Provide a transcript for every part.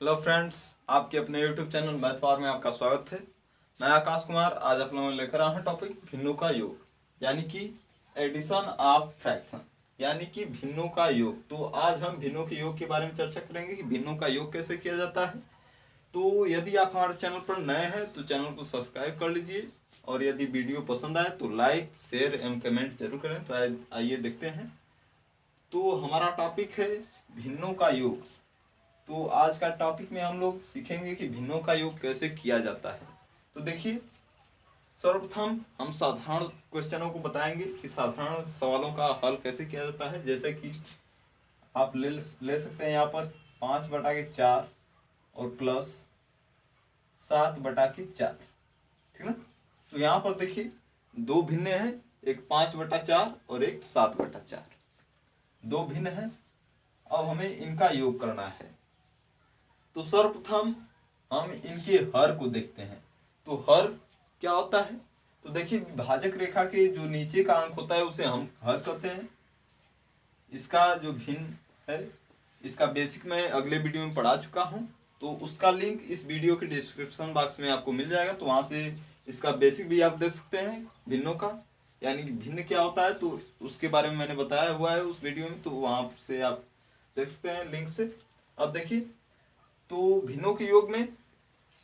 Hello friends, आपके अपने YouTube channel math power में आपका स्वागत है। मैं आकाश कुमार आज आप लोगों को लेकर आया हूँ टॉपिक भिन्नों का योग यानी कि एडिशन ऑफ फ्रैक्शन यानी कि भिन्नों का योग। तो आज हम भिन्नों के योग के बारे में चर्चा करेंगे कि भिन्नों का योग कैसे किया जाता है। तो यदि आप हमारे चैनल पर नए हैं तो चैनल को सब्सक्राइब कर लीजिए और यदि वीडियो पसंद आए तो लाइक शेयर एवं कमेंट जरूर करें। तो आइए देखते हैं। तो हमारा टॉपिक है भिन्नों का योग। तो आज का टॉपिक में हम लोग सीखेंगे कि भिन्नों का योग कैसे किया जाता है। तो देखिए, सर्वप्रथम हम साधारण क्वेश्चनों को बताएंगे कि साधारण सवालों का हल कैसे किया जाता है। जैसे कि आप ले सकते हैं यहाँ पर 5/4 और प्लस 7/4, ठीक ना। तो यहाँ पर देखिए दो भिन्न हैं, एक 5/4 और एक 7/4, दो भिन्न हैं। अब हमें इनका योग करना है। तो सर्वप्रथम हम इनके हर को देखते हैं। तो हर क्या होता है? तो देखिए, विभाजक रेखा के जो नीचे का अंक होता है उसे हम हर कहते हैं। इसका जो भिन्न है, इसका बेसिक मैं अगले वीडियो में पढ़ा चुका हूँ, तो उसका लिंक इस वीडियो के डिस्क्रिप्शन बॉक्स में आपको मिल जाएगा। तो वहाँ से इसका बेसिक भी आप देख सकते हैं भिन्नों का, यानी कि भिन्न क्या होता है, तो उसके बारे में मैंने बताया हुआ है उस वीडियो में। तो वहाँ से आप देख सकते हैं लिंक से। अब देखिए, तो भिन्नों के योग में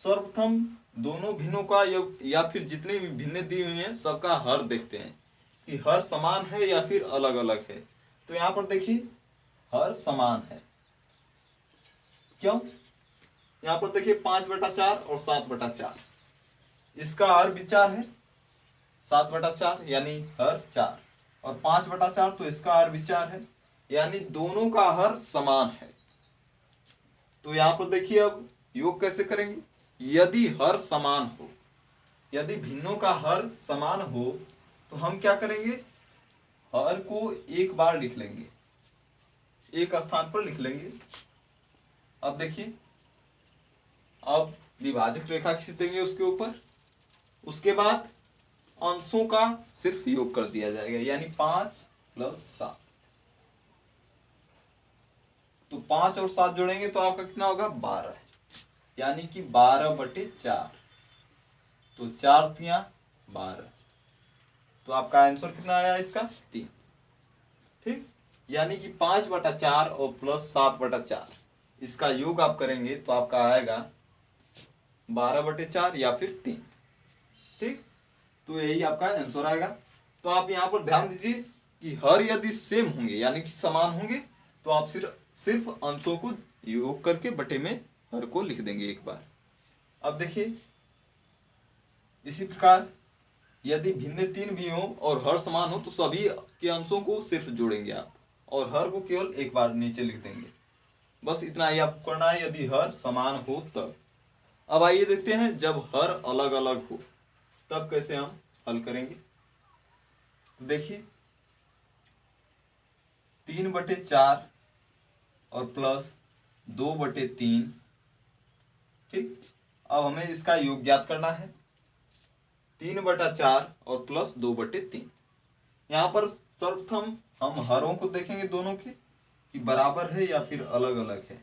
सर्वप्रथम दोनों भिन्नों का योग या फिर जितने भी भिन्न दी हुई हैं सबका हर देखते हैं कि हर समान है या फिर अलग अलग है। तो यहाँ पर देखिए हर समान है। क्यों? यहाँ पर देखिए 5/4 और 7/4, इसका हर भी 4 है। 7/4 यानी हर 4 और 5/4 तो इसका हर भी 4 है, यानी दोनों का हर समान है। तो यहाँ पर देखिए अब योग कैसे करेंगे। यदि हर समान हो, यदि भिन्नों का हर समान हो तो हम क्या करेंगे, हर को एक बार लिख लेंगे, एक स्थान पर लिख लेंगे। अब देखिए, अब विभाजक रेखा खींच देंगे उसके ऊपर। उसके बाद अंशों का सिर्फ योग कर दिया जाएगा, यानी 5 + 7। तो 5 और 7 जोड़ेंगे तो आपका कितना होगा, 12, यानी कि 12/4। तो 4 × 12, तो आपका आंसर कितना आया इसका, 3। ठीक, यानी कि 5/4 और प्लस 7/4 इसका योग आप करेंगे तो आपका आएगा 12/4 या फिर 3। ठीक, तो यही आपका आंसर आएगा। तो आप यहाँ पर ध्यान दीजिए कि हर यदि सेम होंगे यानी कि समान होंगे तो आप सिर्फ अंशों को योग करके बटे में हर को लिख देंगे एक बार। अब देखिए, इसी प्रकार यदि भिन्न 3 भी हो और हर समान हो तो सभी के अंशों को सिर्फ जोड़ेंगे आप और हर को केवल एक बार नीचे लिख देंगे। बस इतना ही आपको करना है यदि हर समान हो तब। अब आइए देखते हैं जब हर अलग अलग हो तब कैसे हम हल करेंगे। तो देखिए 3/4 और प्लस 2/3। ठीक, अब हमें इसका योग ज्ञात करना है। 3/4 और प्लस 2/3। यहाँ पर सर्वप्रथम हम हरों को देखेंगे दोनों के कि बराबर है या फिर अलग अलग है।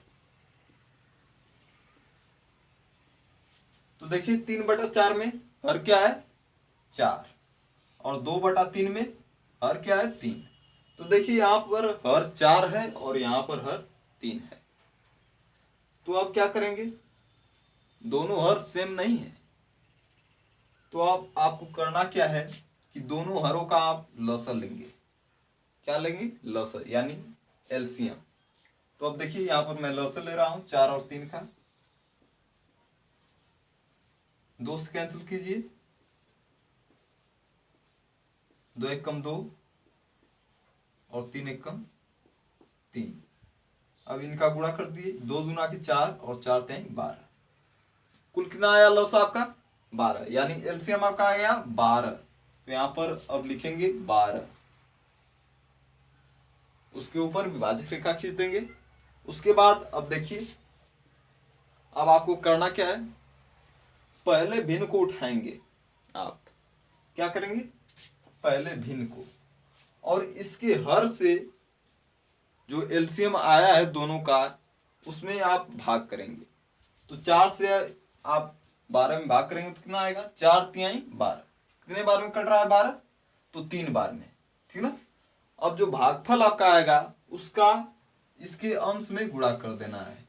तो देखिए 3/4 में हर क्या है, 4, और 2/3 में हर क्या है, 3। तो देखिए यहाँ पर हर 4 है और यहाँ पर हर 3 है। तो अब क्या करेंगे, दोनों हर सेम नहीं है, तो अब आपको करना क्या है कि दोनों हरों का आप लसर लेंगे। क्या लेंगे, लसर, यानी एलसीएम। तो अब देखिए यहाँ पर मैं लसर ले रहा हूं 4 और 3 का। 2 से कैंसिल कीजिए, 2 × 1 = 2 और 3 × 1 = 3। अब इनका गुणा कर दिए, 2 दूना के 4 और 4 × 3 = 12। कुल कितना आया लॉस आपका, 12, यानी एलसीएम आपका आ गया 12। तो यहाँ पर अब लिखेंगे 12, उसके ऊपर विभाजक रेखा खींच देंगे। उसके बाद अब देखिए, अब आपको करना क्या है, पहले भिन्न को उठाएंगे। आप क्या करेंगे, पहले भिन्न को, और इसके हर से जो एलसीएम आया है दोनों का उसमें आप भाग करेंगे। तो 4 से आप 12 में भाग करेंगे तो कितना आएगा, 4 तिहाई 12। कितने बार में कट रहा है 12, तो 3 बार में, ठीक ना। अब जो भागफल आपका आएगा उसका इसके अंश में गुणा कर देना है।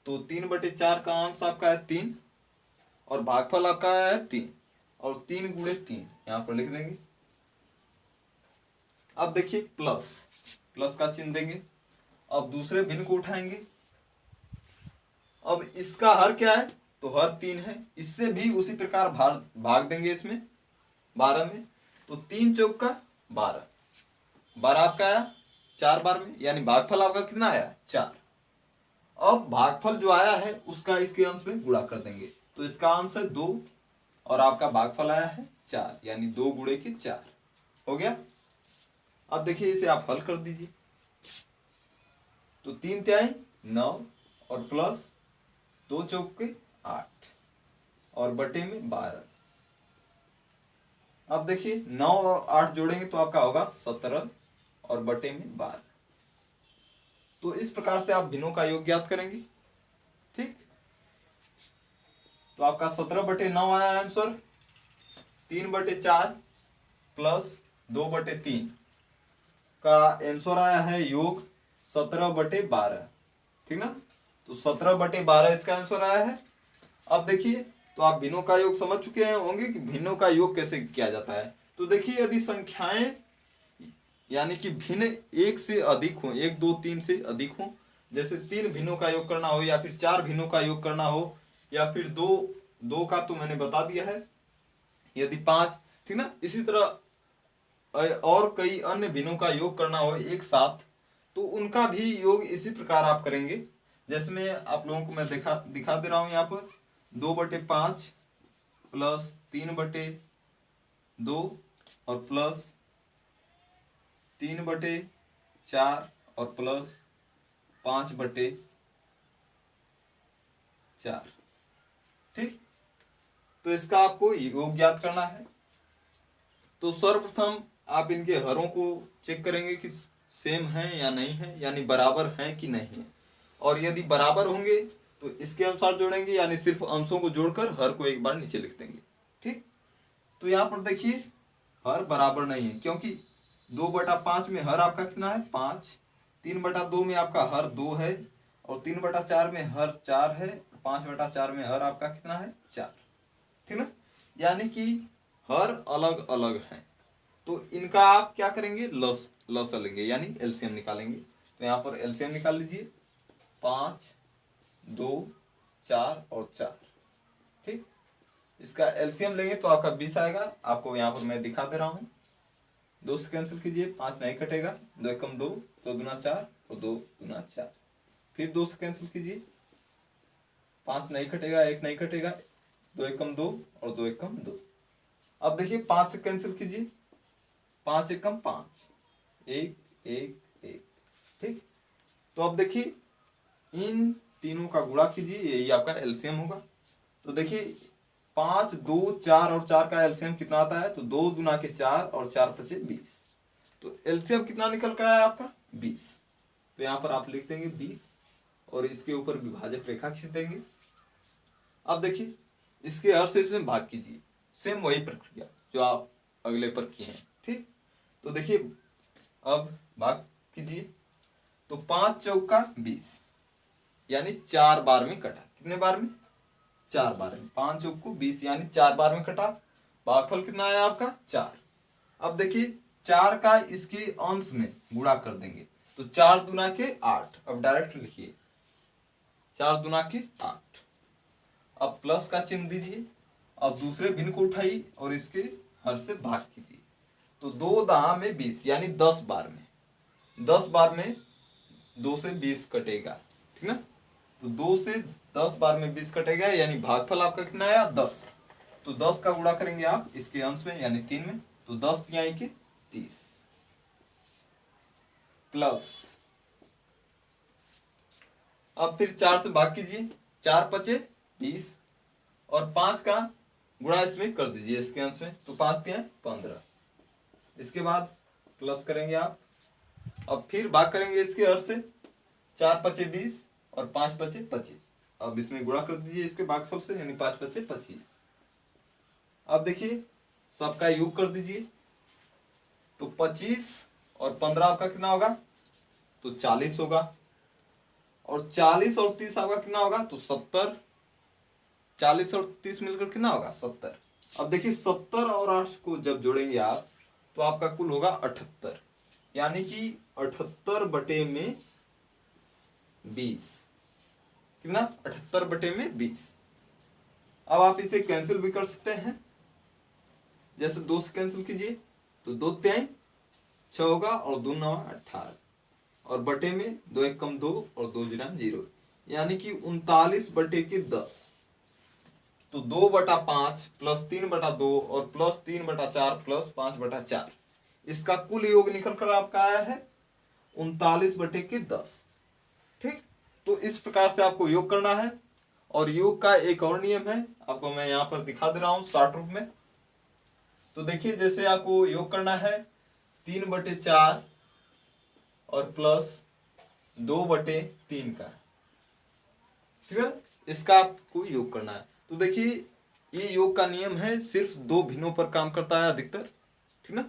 तो 3/4 का अंश आपका है 3 और भागफल आपका है 3 और 3 गुणे 3 यहां पर लिख देंगे। अब देखिए प्लस, प्लस का चिन्ह देंगे। अब दूसरे भिन्न को उठाएंगे। अब इसका हर क्या है, तो हर 3 है। इससे भी उसी प्रकार भाग देंगे इसमें 12 में। तो 3 चौक का 12, 12 आपका आया 4 बार में, यानी भागफल आपका कितना आया 4। अब भागफल जो आया है उसका इसके अंश में गुणा कर देंगे। तो इसका अंश है 2 और आपका भागफल आया है 4, यानी 2 गुणे के 4 हो गया। अब देखिए इसे आप हल कर दीजिए। तो 3 तिहाई 9 और प्लस 2 चौक के 8 और बटे में 12। अब देखिए 9 और 8 जोड़ेंगे तो आपका होगा 17 और बटे में 12। तो इस प्रकार से आप भिन्नों का योग ज्ञात करेंगे, ठीक। तो आपका 17/9 आया आंसर। 3/4 प्लस 2/3 का आंसर आया है योग 17/12, ठीक ना। तो 17/12 इसका आंसर आया है। अब देखिए तो आप भिन्नों का योग समझ चुके हैं होंगे कि भिन्नों का योग कैसे किया जाता है। तो देखिए यदि संख्याएं यानी कि भिन्न एक से अधिक हो, 1 2 3 से अधिक हो, जैसे 3 भिन्नों का योग करना हो या फिर 4 भिन्नों का योग करना हो या फिर 2 का तो मैंने बता दिया है, यदि 5, ठीक ना। इसी तरह और कई अन्य भिन्नों का योग करना हो एक साथ, तो उनका भी योग इसी प्रकार आप करेंगे। जैसे मैं आप लोगों को मैं दिखा दे रहा हूं यहाँ पर 2/5 प्लस 3/2 और प्लस 3/4 और प्लस 5/4, ठीक। तो इसका आपको योग ज्ञात करना है। तो सर्वप्रथम आप इनके हरों को चेक करेंगे कि सेम है या नहीं है, यानी बराबर है कि नहीं है। और यदि बराबर होंगे तो इसके अनुसार जोड़ेंगे, यानी सिर्फ अंशों को जोड़कर हर को एक बार नीचे लिख देंगे, ठीक। तो यहाँ पर देखिए हर बराबर नहीं है, क्योंकि 2/5 में हर आपका कितना है 5, 3/2 में आपका हर 2 है और 3/4 में हर 4 है, 5/4 में हर आपका कितना है 4, ठीक ना। यानी कि हर अलग अलग हैं। तो इनका आप क्या करेंगे, लस लेंगे, यानी एलसीएम निकालेंगे। तो यहाँ पर एलसीएम निकाल लीजिए, 5 2 4 और 4, ठीक। इसका एलसीएम लेंगे तो आपका 20 आएगा। आपको यहाँ पर मैं दिखा दे रहा हूँ। 2 से कैंसिल कीजिए, 5 नहीं कटेगा, 2 एकम 2, 2 दूना 4 और 2 दूना 4। फिर 2 से कैंसिल कीजिए, 5 नहीं कटेगा, 1 नहीं कटेगा, 2 एकम 2 और 2 एकम 2। अब देखिए 5 से कैंसिल कीजिए, 5 एकम 5, 1 1 1, ठीक। तो अब देखिए इन तीनों का गुणा कीजिए, यही आपका एलसीएम होगा। तो देखिए 5 2 4 और 4 का एलसीएम कितना आता है, तो 2 दूना के 4 और 4 5 20। तो एलसीएम कितना निकल कर आया आपका 20। तो यहाँ पर आप लिख देंगे 20 और इसके ऊपर विभाजक रेखा खींच देंगे। अब देखिए इसके हर से इसमें भाग कीजिए, सेम वही प्रक्रिया जो आप अगले पर किए हैं, ठीक। तो देखिए अब भाग कीजिए, तो 5 चौका 20, यानी 4 बार में कटा। कितने बार में, 4 बार में। 5 चौक को 20 यानी 4 बार में कटा। भागफल कितना आया आपका 4। अब देखिए 4 का इसके अंश में गुणा कर देंगे, तो 4 दूना के 8। अब डायरेक्ट लिखिए 4 दूना के 8। अब प्लस का चिन्ह दीजिए। अब दूसरे भिन्न को उठाइए और इसके हर से भाग कीजिए। तो 2 दहा में 20, यानी 10 बार में। 10 बार में 2 से 20 कटेगा, ठीक ना। तो 2 से 10 बार में 20 कटेगा, यानी भागफल आपका कितना आया 10। तो 10 का गुणा करेंगे आप इसके अंश में, यानी 3 में। तो 10 तिहाई के 30 प्लस, अब फिर 4 से भाग कीजिए, 4 पचे 20 और 5 का गुणा इसमें कर दीजिए इसके अंश में। तो 5 तिहाई 15। इसके बाद प्लस करेंगे आप। अब फिर भाग करेंगे इसके हर से, 4 पचे 20 और 5 पचे 25। अब इसमें गुणा कर दीजिए इसके भागफल से, यानी 5 5 25। अब देखिए सबका योग कर दीजिए, तो 25 और 15 आपका कितना होगा, तो 40 होगा, और 40 और 30 आपका कितना होगा, तो 70। 40 और 30 मिलकर कितना होगा, 70। अब देखिए 70 और 8 को जब जोड़ेंगे आप तो आपका कुल होगा 78, यानी कि 78 बटे में 20। कितना, 78 बटे में 20। अब आप इसे कैंसिल भी कर सकते हैं, जैसे 2 से कैंसिल कीजिए तो 2 3 6 होगा और 2 9 18, और बटे में 2 1 कम 2 और 2 0 0, यानी कि 39 बटे के 10। तो 2/5 प्लस 3/2 और प्लस 3/4 प्लस 5/4, इसका कुल योग निकल कर आपका आया है 39 बटे के 10। ठीक, तो इस प्रकार से आपको योग करना है। और योग का एक और नियम है, आपको मैं यहाँ पर दिखा दे रहा हूँ शॉर्ट रूप में। तो देखिए जैसे आपको योग करना है 3/4 और प्लस 2/3 का, ठीक है, इसका आपको योग करना है। तो देखिए ये योग का नियम है, सिर्फ 2 भिन्नों पर काम करता है अधिकतर, ठीक ना।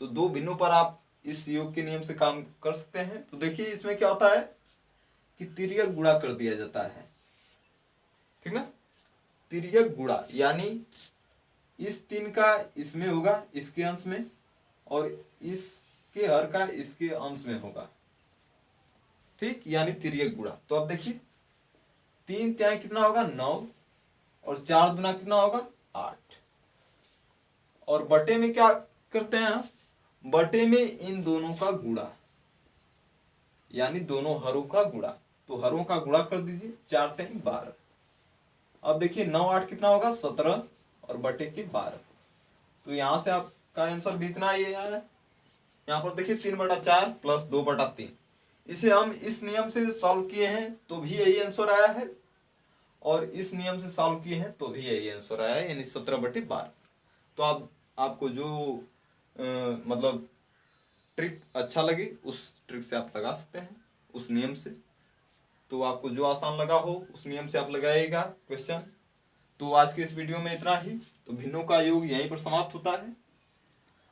तो 2 भिन्नों पर आप इस योग के नियम से काम कर सकते हैं। तो देखिए इसमें क्या होता है कि तिर्यक गुणा कर दिया जाता है, ठीक ना। तिर्यक गुणा यानी इस 3 का इसमें होगा इसके अंश में, और इसके हर का इसके अंश में होगा, ठीक, यानी तिर्यक गुणा। तो अब देखिए 3 त्याग कितना होगा, 9, और 4 दुना कितना होगा, 8। और बटे में क्या करते हैं हम, बटे में इन दोनों का गुणा, यानी दोनों हरों का गुणा। तो हरों का गुणा कर दीजिए, 4 3 12। अब देखिए 9 8 कितना होगा, 17, और बटे के 12। तो यहां से आपका आंसर भी इतना ही है। यहाँ पर देखिए 3/4 प्लस 2/3, इसे हम इस नियम से सॉल्व किए हैं तो भी यही आंसर आया है, और इस नियम से सॉल्व किए हैं तो भी यही आंसर आया है, यानी 17/12। तो आपको जो मतलब ट्रिक अच्छा लगे उस ट्रिक से आप लगा सकते हैं, उस नियम से। तो आपको जो आसान लगा हो उस नियम से आप लगाइएगा क्वेश्चन। तो आज के इस वीडियो में इतना ही। तो भिन्नों का योग यहीं पर समाप्त होता है।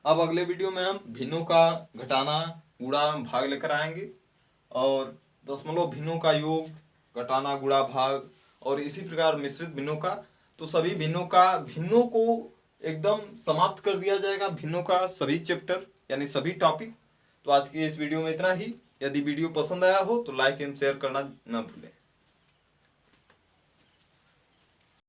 अब अगले वीडियो में हम भिन्नों का घटाना गुणा भाग लेकर आएंगे, और दशमलव भिन्नों का योग घटाना गुणा भाग, और इसी प्रकार मिश्रित भिन्नों का। तो सभी भिन्नों को एकदम समाप्त कर दिया जाएगा, भिन्नों का सभी चैप्टर यानी सभी टॉपिक। तो आज के इस वीडियो में इतना ही। यदि वीडियो पसंद आया हो तो लाइक एंड शेयर करना न भूलें।